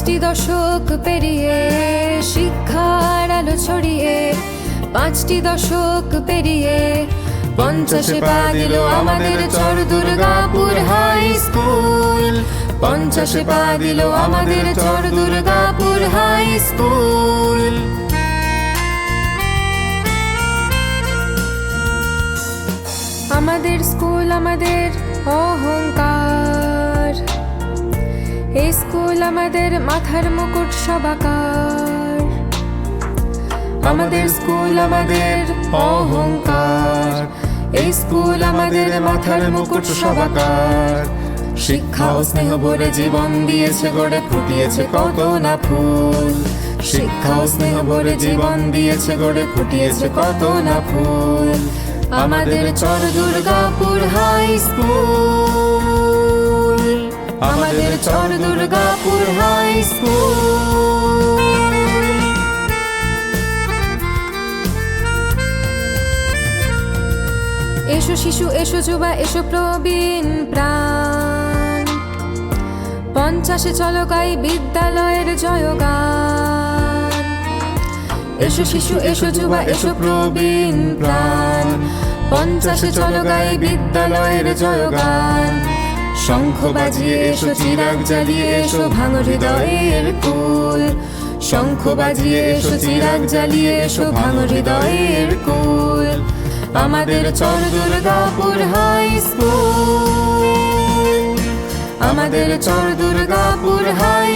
5টি দশক পেরিয়ে শিক্ষার আলো ছড়িয়ে 5টি দশক পেরিয়ে 50-এ পা দিল আমাদের চর দুর্গাপুর হাই স্কুল। 50-এ পা দিল আমাদের চর দুর্গাপুর হাই স্কুল। আমাদের স্কুল আমাদের অহংকার, এই স্কুল আমাদের মাথার মুকুট সবাকার। আমাদের স্কুল আমাদের অহংকার, এই স্কুল আমাদের মাথার মুকুট সবাকার। শিক্ষা ও স্নেহ ভরে জীবন দিয়েছে গড়ে, ফুটিয়েছে কত না ফুল। শিক্ষা ও স্নেহ ভরে জীবন দিয়েছে গড়ে, ফুটিয়েছে কত না ফুল। আমাদের চর দুর্গাপুর হাই স্কুল, আমাদের চর দুর্গাপুর হাই স্কুল। এসো শিশু এসো যুবা এসো প্রবীণ প্রাণ, 50-এ চলো গাই বিদ্যালয়ের জয়গান। এসো শিশু এসো যুবা এসো প্রবীণ প্রাণ, 50-এ চলো গাই বিদ্যালয়ের জয়গান। শঙ্খ বাজিয়ে এসো চিরাগ জ্বালিয়ে এসো ভাঙো হৃদয়ের কুল। শঙ্খ বাজিয়ে এসো চিরাগ জ্বালিয়ে এসো ভাঙো হৃদয়ের কুল। আমাদের চর দুর্গাপুর হাই স্কুল, আমাদের চর দুর্গাপুর হাই